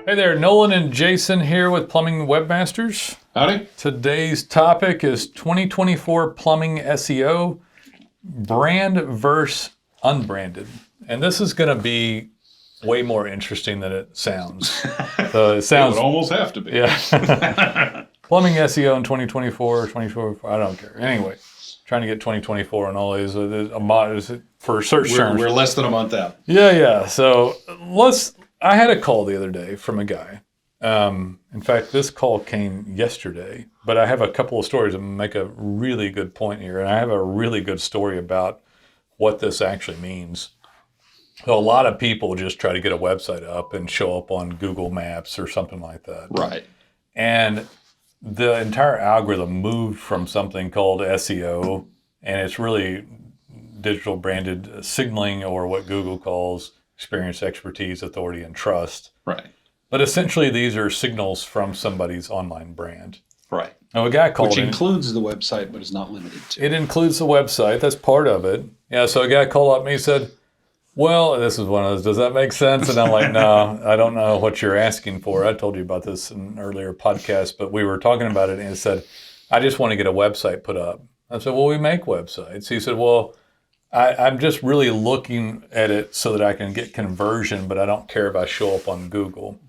Hey there, Nolen and Jason here with Plumbing Webmasters. Howdy. Today's topic is 2024 plumbing SEO, brand versus unbranded. And this is going to be way more interesting than it sounds. So it sounds... It would almost have to be. Yeah. Plumbing SEO in 2024, 2024, I don't care. Anyway, trying to get 2024 on all these for search terms. We're less than a month out. Yeah. So I had a call the other day from a guy. In fact, this call came yesterday, but I have a couple of stories that make a really good point here. And I have a really good story about what this actually means. So a lot of people just try to get a website up and show up on Google Maps or something like that. Right. And the entire algorithm moved from something called SEO, and it's really digital branded signaling, or what Google calls experience, expertise, authority, and trust. Right. But essentially, these are signals from somebody's online brand. Right. Now, a guy called Which includes the website, but is not limited to. It includes the website. That's part of it. Yeah, so a guy called up and he said, well, this is one of those, does that make sense? And I'm like, no, I don't know what you're asking for. I told you about this in an earlier podcast, but we were talking about it, and he said, I just want to get a website put up. I said, well, we make websites. He said, well, I'm just really looking at it so that I can get conversion, but I don't care if I show up on Google.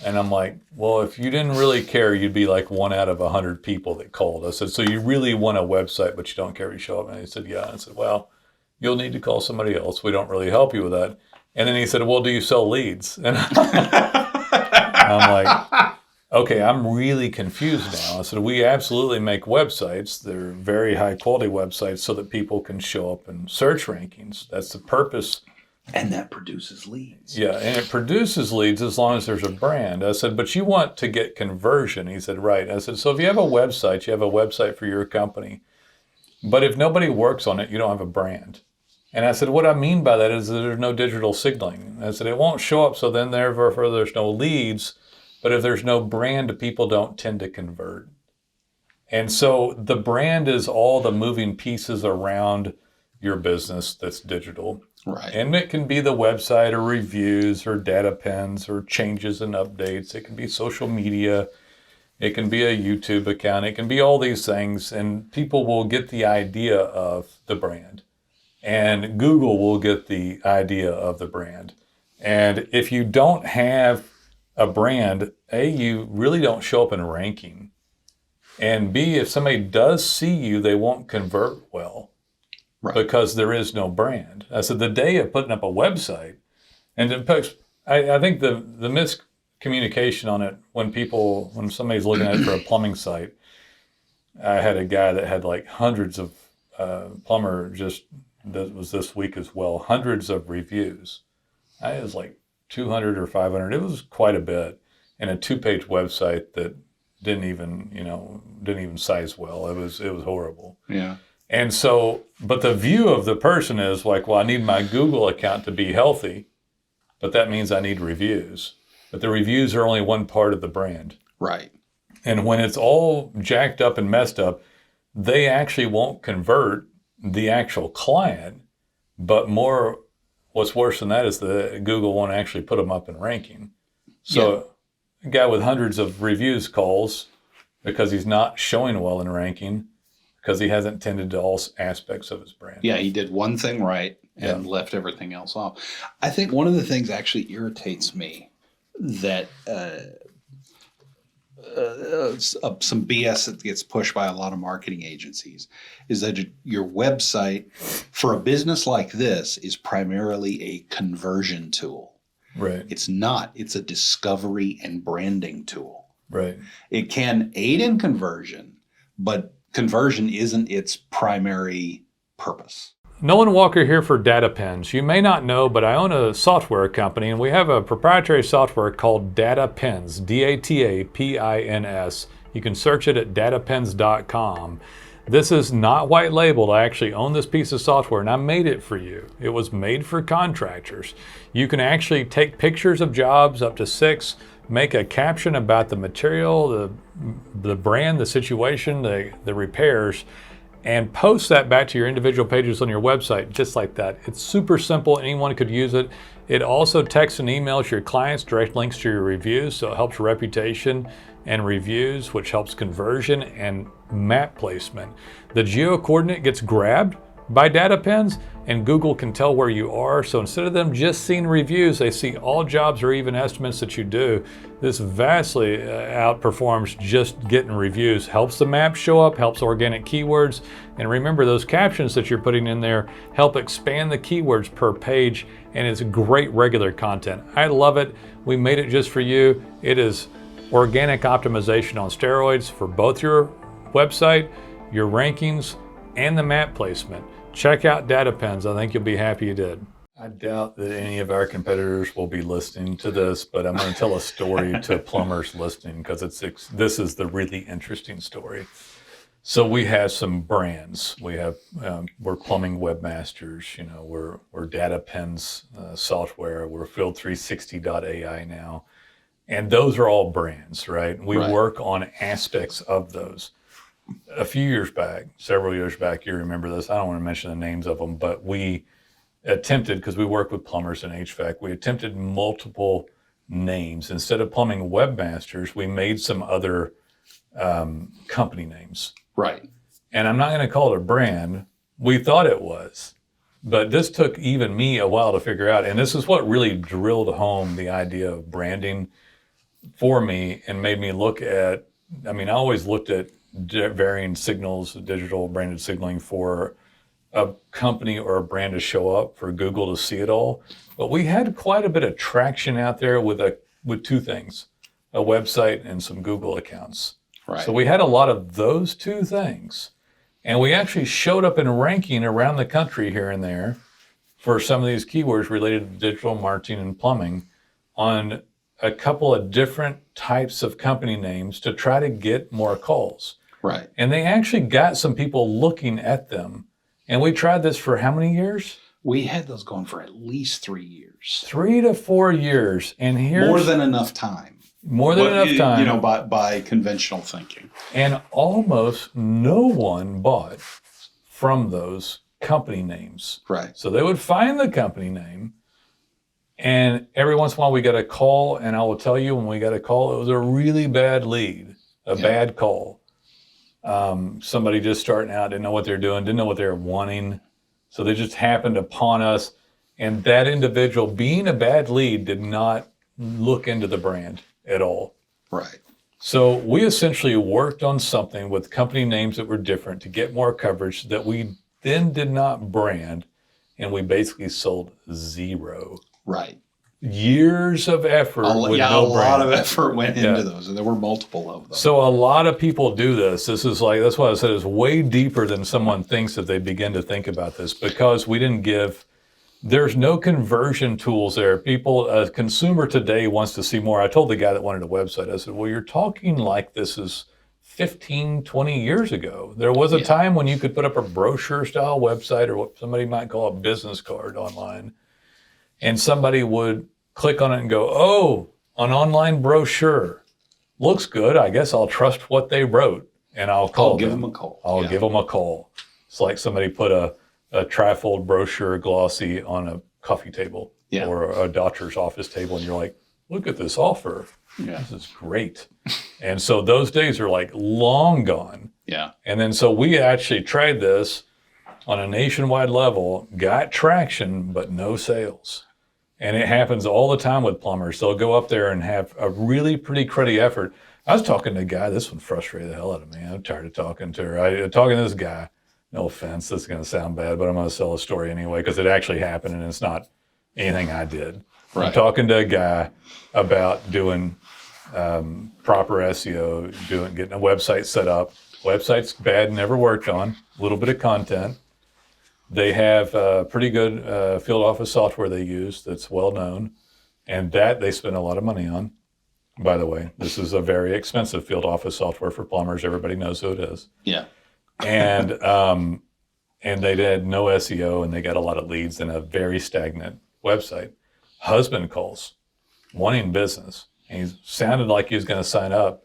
And I'm like, well, if you didn't really care, you'd be like 1 out of 100 people that called. I said, so you really want a website, but you don't care if you show up? And he said, yeah. I said, well, you'll need to call somebody else. We don't really help you with that. And then he said, well, do you sell leads? And I'm like, okay, I'm really confused now. I said, we absolutely make websites. They're very high quality websites so that people can show up in search rankings. That's the purpose. And that produces leads. Yeah, and it produces leads as long as there's a brand. I said, but you want to get conversion. He said, right. I said, so if you have a website, you have a website for your company. But if nobody works on it, you don't have a brand. And I said, what I mean by that is that there's no digital signaling. I said, it won't show up, so then therefore there's no leads. But if there's no brand, people don't tend to convert. And so the brand is all the moving pieces around your business that's digital. Right. And it can be the website or reviews or data pins or changes and updates. It can be social media. It can be a YouTube account. It can be all these things. And people will get the idea of the brand. And Google will get the idea of the brand. And if you don't have a brand, A, you really don't show up in ranking. And B, if somebody does see you, they won't convert well. Right. Because there is no brand. I said the day of putting up a website, and I think the miscommunication on it when somebody's looking at it for a plumbing site, I had a guy that had like hundreds of plumber just that was this week as well, hundreds of reviews. It was like 200 or 500. It was quite a bit, and a 2-page website that didn't even size well. It was horrible. Yeah. And so, but the view of the person is like, well, I need my Google account to be healthy, but that means I need reviews. But the reviews are only one part of the brand. Right. And when it's all jacked up and messed up, they actually won't convert the actual client, but what's worse than that is that Google won't actually put them up in ranking. So a guy with hundreds of reviews calls because he's not showing well in ranking, because he hasn't tended to all aspects of his brand. Yeah, he did one thing right and left everything else off. I think one of the things actually irritates me that some BS that gets pushed by a lot of marketing agencies is that your website for a business like this is primarily a conversion tool. Right. It's not. It's a discovery and branding tool. Right. It can aid in conversion, but conversion isn't its primary purpose. Nolan Walker here for Data Pins. You may not know, but I own a software company, and we have a proprietary software called Data Pins, DATAPINS. You can search it at datapins.com. This is not white labeled. I actually own this piece of software, and I made it for you. It was made for contractors. You can actually take pictures of jobs, up to 6, make a caption about the material, the brand, the situation, the repairs, and post that back to your individual pages on your website, just like that. It's super simple. Anyone could use it. It also texts and emails your clients direct links to your reviews, so it helps reputation and reviews, which helps conversion and map placement. The geo coordinate gets grabbed by data pins, and Google can tell where you are. So instead of them just seeing reviews, they see all jobs or even estimates that you do. This vastly outperforms just getting reviews. Helps the map show up, helps organic keywords. And remember, those captions that you're putting in there help expand the keywords per page, and it's great regular content. I love it. We made it just for you. It is organic optimization on steroids for both your website, your rankings, and the map placement. Check out Data Pens. I think you'll be happy you did. I doubt that any of our competitors will be listening to this, but I'm going to tell a story to plumbers listening, because this is the really interesting story. So we have some brands. We're Plumbing Webmasters. You know, we're Data Pens software. We're Field360.ai now, and those are all brands, right? We work on aspects of those. A few years back, several years back, you remember this. I don't want to mention the names of them, but we attempted, because we work with plumbers and HVAC, we attempted multiple names. Instead of Plumbing Webmasters, we made some other company names. Right. And I'm not going to call it a brand. We thought it was. But this took even me a while to figure out. And this is what really drilled home the idea of branding for me and made me look at, I always looked at varying signals, digital branded signaling for a company or a brand to show up for Google to see it all. But we had quite a bit of traction out there with two things, a website and some Google accounts. Right. So we had a lot of those two things. And we actually showed up in ranking around the country here and there for some of these keywords related to digital marketing and plumbing on a couple of different types of company names to try to get more calls. Right. And they actually got some people looking at them. And we tried this for how many years? We had those going for at least 3 years. 3 to 4 years. And here's more than enough time. More than enough time. You know, by conventional thinking. And almost no one bought from those company names. Right. So they would find the company name, and every once in a while we got a call, and I will tell you, when we got a call, it was a really bad lead, bad call. Somebody just starting out, didn't know what they're doing, didn't know what they were wanting. So they just happened upon us. And that individual, being a bad lead, did not look into the brand at all. Right. So we essentially worked on something with company names that were different to get more coverage that we then did not brand. And we basically sold zero. Right. Years of effort. A lot of effort went into those, and there were multiple of them. So a lot of people do this. This is like, that's why I said it's way deeper than someone thinks if they begin to think about this, because we didn't there's no conversion tools there. A consumer today wants to see more. I told the guy that wanted a website, I said, well, you're talking like this is 15, 20 years ago. There was a time when you could put up a brochure style website, or what somebody might call a business card online, and somebody would click on it and go, oh, an online brochure. Looks good. I guess I'll trust what they wrote, and I'll give them a call. I'll give them a call. It's like somebody put a trifold brochure glossy on a coffee table or a doctor's office table, and you're like, look at this offer. Yeah. This is great. And so those days are like long gone. Yeah. And then so we actually tried this on a nationwide level, got traction, but no sales. And it happens all the time with plumbers. They'll go up there and have a really pretty cruddy effort. I was talking to a guy, this one frustrated the hell out of me. I'm tired of talking to her. Talking to this guy, no offense, this is going to sound bad, but I'm going to sell a story anyway, because it actually happened and it's not anything I did. Right. I'm talking to a guy about doing proper SEO, getting a website set up. Website's bad, never worked on, a little bit of content. They have pretty good field office software they use that's well known, and that they spend a lot of money on. By the way, this is a very expensive field office software for plumbers. Everybody knows who it is. Yeah. And they had no SEO, and they got a lot of leads and a very stagnant website. Husband calls, wanting business. And he sounded like he was going to sign up.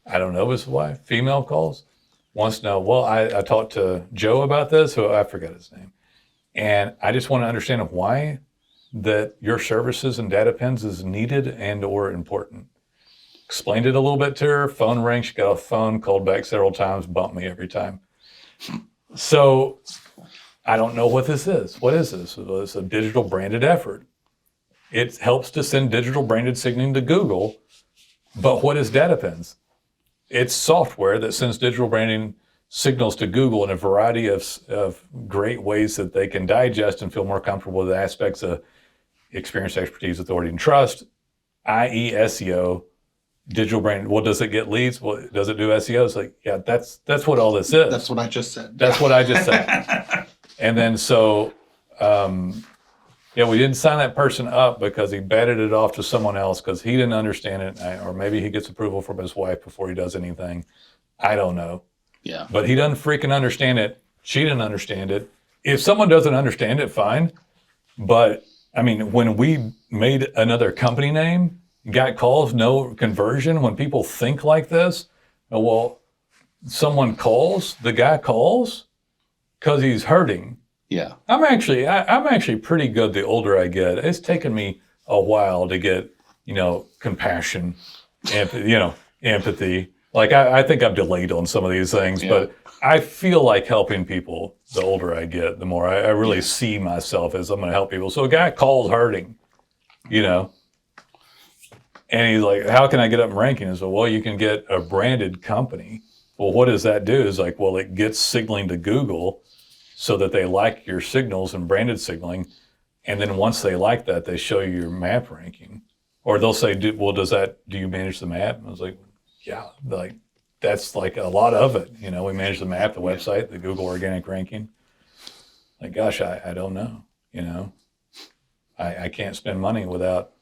I don't know his wife. Female calls. wants to know, well, I talked to Joe about this, who I forgot his name. And I just want to understand why that your services and data pins is needed and or important. Explained it a little bit to her. Phone rang. She got a phone, called back several times, bumped me every time. So I don't know what this is. What is this? Well, it's a digital branded effort. It helps to send digital branded signaling to Google. But what is data pins? It's software that sends digital branding signals to Google in a variety of great ways that they can digest and feel more comfortable with aspects of experience, expertise, authority, and trust, i.e. SEO, digital brand. Well, does it get leads? Well, does it do SEO? It's like, yeah, that's what all this is. That's what I just said. That's what I just said. And then so, we didn't sign that person up because he batted it off to someone else because he didn't understand it, or maybe he gets approval from his wife before he does anything. I don't know. Yeah. But he doesn't freaking understand it. She didn't understand it. If someone doesn't understand it, fine. But I mean, when we made another company name, got calls, no conversion, when people think like this, well, someone calls, the guy calls because he's hurting. Yeah. I'm actually pretty good the older I get. It's taken me a while to get, compassion, empathy. Like I think I'm delayed on some of these things, but I feel like helping people the older I get, the more I really see myself as I'm going to help people. So a guy calls hurting, and he's like, how can I get up in ranking? And so, well, you can get a branded company. Well, what does that do? Is like, well, it gets signaling to Google so that they like your signals and branded signaling. And then once they like that, they show you your map ranking. Or they'll say, do you manage the map? And I was like, yeah, like that's like a lot of it. We manage the map, the website, the Google organic ranking. Like, gosh, I don't know. I can't spend money without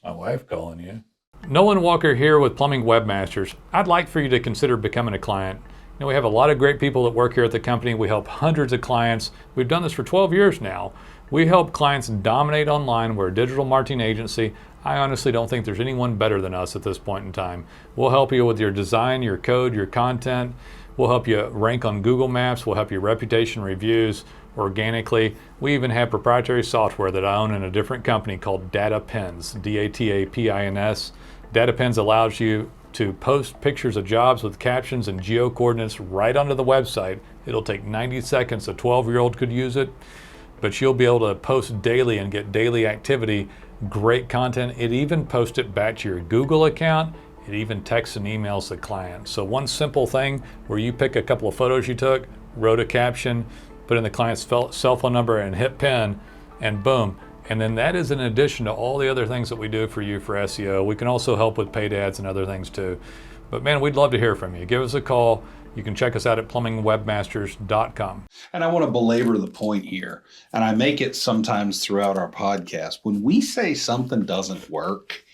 my wife calling you. Nolen Walker here with Plumbing Webmasters. I'd like for you to consider becoming a client. We have a lot of great people that work here at the company. We help hundreds of clients. We've done this for 12 years now. We help clients dominate online. We're a digital marketing agency. I honestly don't think there's anyone better than us at this point in time. We'll help you with your design, your code, your content. We'll help you rank on Google Maps. We'll help you reputation reviews organically. We even have proprietary software that I own in a different company called Data Pins, DATAPINS. Data Pins allows you to post pictures of jobs with captions and geo coordinates right onto the website. It'll take 90 seconds. A 12-year-old could use it, but you'll be able to post daily and get daily activity, great content. It even posts it back to your Google account. It even texts and emails the client. So one simple thing where you pick a couple of photos you took, wrote a caption, put in the client's cell phone number and hit pin, and boom. And then that is in addition to all the other things that we do for you for SEO. We can also help with paid ads and other things too. But man, we'd love to hear from you. Give us a call. You can check us out at plumbingwebmasters.com. And I want to belabor the point here, and I make it sometimes throughout our podcast. When we say something doesn't work,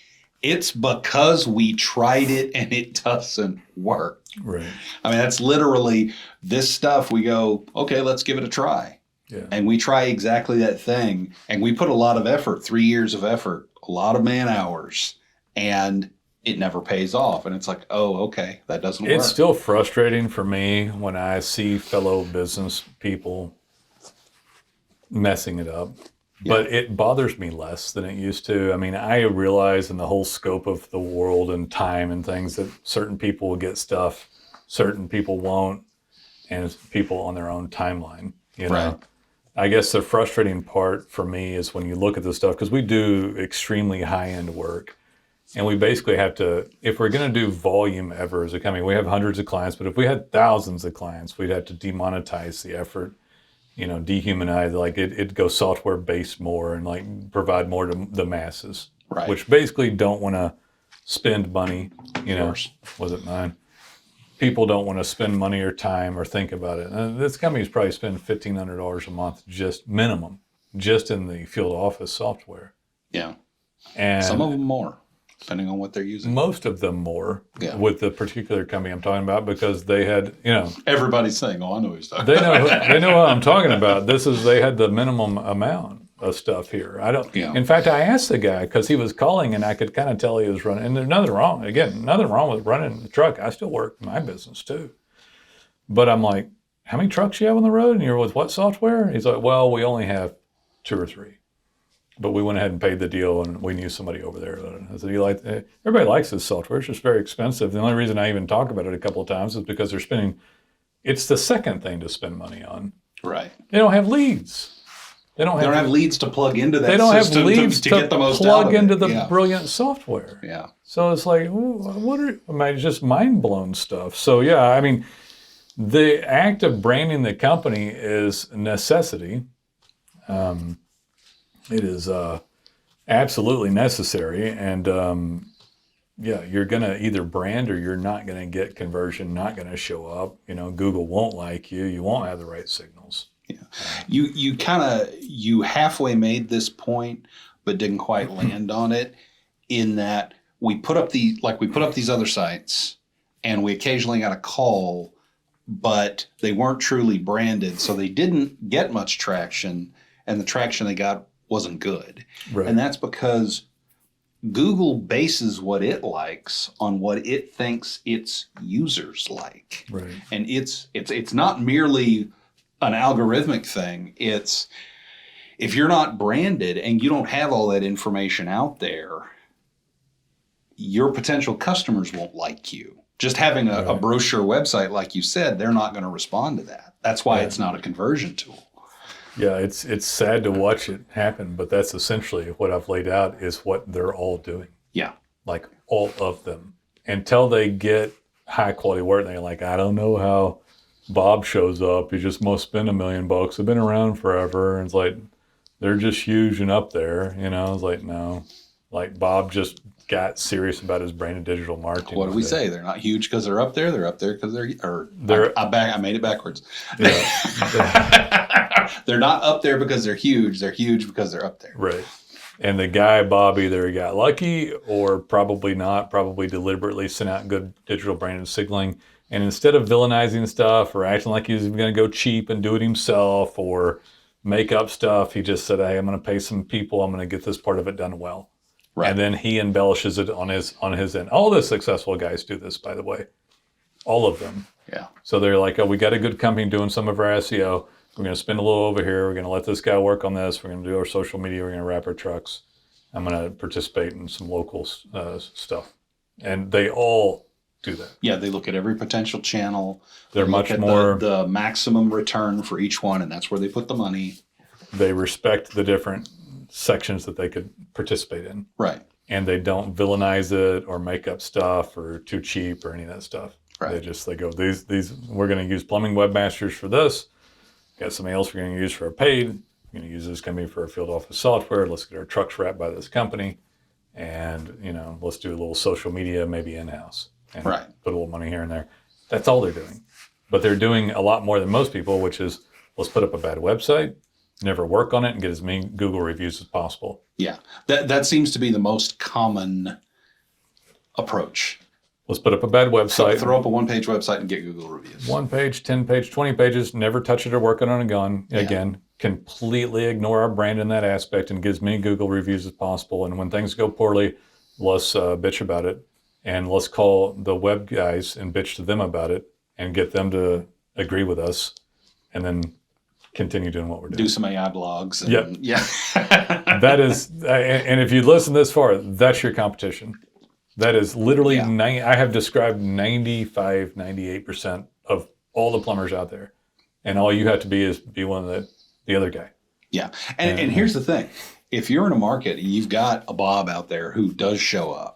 it's because we tried it and it doesn't work. Right. I mean, that's literally this stuff. We go, okay, let's give it a try. Yeah. And we try exactly that thing. And we put a lot of effort, 3 years of effort, a lot of man hours, and it never pays off. And it's like, oh, okay, that doesn't work. It's still frustrating for me when I see fellow business people messing it up. But it bothers me less than it used to. I mean, I realize in the whole scope of the world and time and things that certain people will get stuff, certain people won't, and it's people on their own timeline, Right. I guess the frustrating part for me is when you look at this stuff, because we do extremely high-end work, and we basically have to, if we're going to do volume ever as a company, we have hundreds of clients, but if we had thousands of clients, we'd have to demonetize the effort, dehumanize, like it'd go software-based more and like provide more to the masses, Right. which basically don't want to spend money, Yours. was it mine? People don't want to spend money or time or think about it. And this company's probably spending $1,500 a month, just minimum, just in the field office software. Yeah. And Some of them more, depending on what they're using. most of them more Yeah. with the particular company I'm talking about, because they had, Everybody's saying, oh, I know who he's talking they about. know what I'm talking about. They had the minimum amount of stuff here. Yeah. In fact, I asked the guy because he was calling and I could kind of tell he was running, and there's nothing wrong with running the truck. I still work my business too. But I'm like, how many trucks you have on the road? And you're with what software? He's like, well, we only have 2 or 3. But we went ahead and paid the deal, and we knew somebody over there. I said, everybody likes this software. It's just very expensive. The only reason I even talk about it a couple of times is because it's the second thing to spend money on. Right. They don't have leads. They don't have leads to plug into that They don't have system leads to get the most out plug of it. into the brilliant software. Yeah. So it's like, just mind blown stuff. So yeah, I mean, the act of branding the company is a necessity. It is absolutely necessary, and you're gonna either brand or you're not gonna get conversion, not gonna show up. Google won't like you. You won't have the right signals. Yeah, you halfway made this point, but didn't quite land on it. In that we put up these other sites, and we occasionally got a call, but they weren't truly branded, so they didn't get much traction, and the traction they got wasn't good. Right. And that's because Google bases what it likes on what it thinks its users like. Right. And it's not merely an algorithmic thing. It's if you're not branded and you don't have all that information out there, your potential customers won't like you. Just having a brochure website, like you said, they're not going to respond to that. That's why it's not a conversion tool. Yeah, it's sad to watch it happen, but that's essentially what I've laid out is what they're all doing. Yeah. Like all of them. Until they get high quality work, they're like, I don't know how Bob shows up. He just must spend $1 million. They've been around forever. And it's like, they're just huge and up there. It's like, no. Like Bob just got serious about his brand and digital marketing. What do we say? They're not huge because they're up there. They're up there because I made it backwards. They're not up there because they're huge. They're huge because they're up there. Right. And the guy, Bob, either got lucky or probably not, probably deliberately sent out good digital branded signaling. And instead of villainizing stuff or acting like he was going to go cheap and do it himself or make up stuff, he just said, hey, I'm going to pay some people. I'm going to get this part of it done well. Right. And then he embellishes it on his end. All the successful guys do this, by the way. All of them. Yeah. So they're like, oh, we got a good company doing some of our SEO. We're going to spend a little over here. We're going to let this guy work on this. We're going to do our social media. We're going to wrap our trucks. I'm going to participate in some local stuff. And they all do that. Yeah, they look at every potential channel. They're much more the maximum return for each one, and that's where they put the money. They respect the different sections that they could participate in. Right. And they don't villainize it or make up stuff or too cheap or any of that stuff. Right. They go, these we're going to use Plumbing Webmasters for this. Got something else we're going to use for a paid. We're going to use this company for a field office software. Let's get our trucks wrapped by this company. And, let's do a little social media, maybe in-house. And put a little money here and there. That's all they're doing. But they're doing a lot more than most people, which is let's put up a bad website, never work on it, and get as many Google reviews as possible. Yeah. That seems to be the most common approach. Let's put up a bad website. Throw up a one-page website and get Google reviews. 1 page, 10 page, 20 pages, never touch it or work it on again. Completely ignore our brand in that aspect and get as many Google reviews as possible. And when things go poorly, let's bitch about it. And let's call the web guys and bitch to them about it and get them to agree with us and then continue doing what we're doing. Do some AI blogs. Yeah. That is, and if you listen this far, that's your competition. That is literally, I have described 95, 98% of all the plumbers out there. And all you have to be one of the other guy. Yeah. And here's the thing. If you're in a market and you've got a Bob out there who does show up,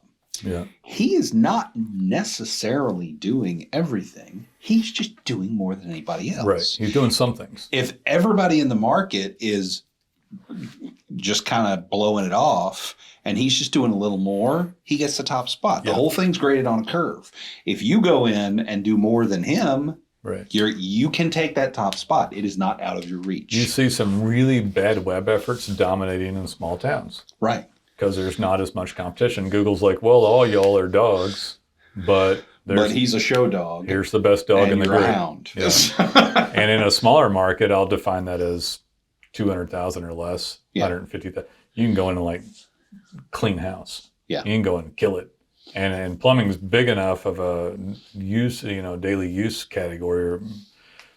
he is not necessarily doing everything. He's just doing more than anybody else. Right. He's doing some things. If everybody in the market is just kind of blowing it off and he's just doing a little more, he gets the top spot. The whole thing's graded on a curve. If you go in and do more than him, you can take that top spot. It is not out of your reach. You see some really bad web efforts dominating in small towns. Right. Because there's not as much competition. Google's like, well, all y'all are dogs, but he's a show dog. Here's the best dog in the group. Hound. Yeah. And in a smaller market, I'll define that as 200,000 or less, 150,000. You can go in and clean house. Yeah. You can go and kill it. And plumbing is big enough of a use, daily use category or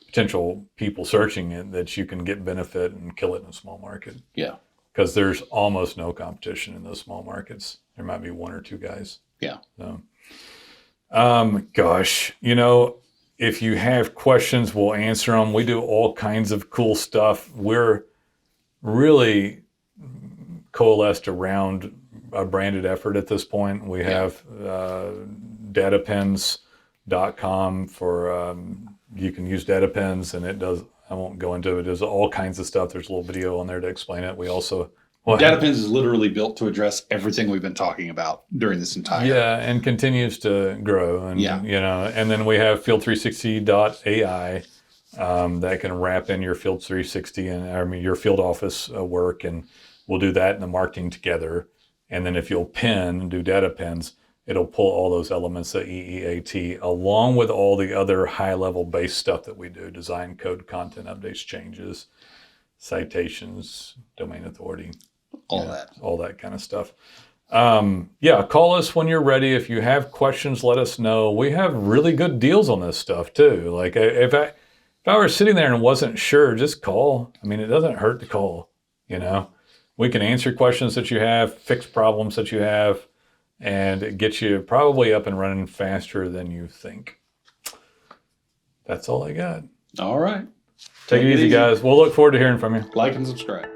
potential people searching it that you can get benefit and kill it in a small market. Yeah. Because there's almost no competition in those small markets. There might be one or two guys. Yeah. So, gosh, if you have questions, we'll answer them. We do all kinds of cool stuff. We're really coalesced around a branded effort at this point. We have datapens.com for you can use data pens, and it does. I won't go into it. There's all kinds of stuff. There's a little video on there to explain it. We also Data pens is literally built to address everything we've been talking about during this entire and continues to grow. And and then we have field360.ai that can wrap in your Field 360 and your field office work, and we'll do that in the marketing together. And then if you'll pin and do data pins, it'll pull all those elements of EEAT along with all the other high-level base stuff that we do: design, code, content, updates, changes, citations, domain authority, all that kind of stuff. Call us when you're ready. If you have questions, let us know. We have really good deals on this stuff too. Like if I were sitting there and wasn't sure, just call. I mean, it doesn't hurt to call. We can answer questions that you have, fix problems that you have, and get you probably up and running faster than you think. That's all I got. All right. Take it easy, guys. We'll look forward to hearing from you. Like and subscribe.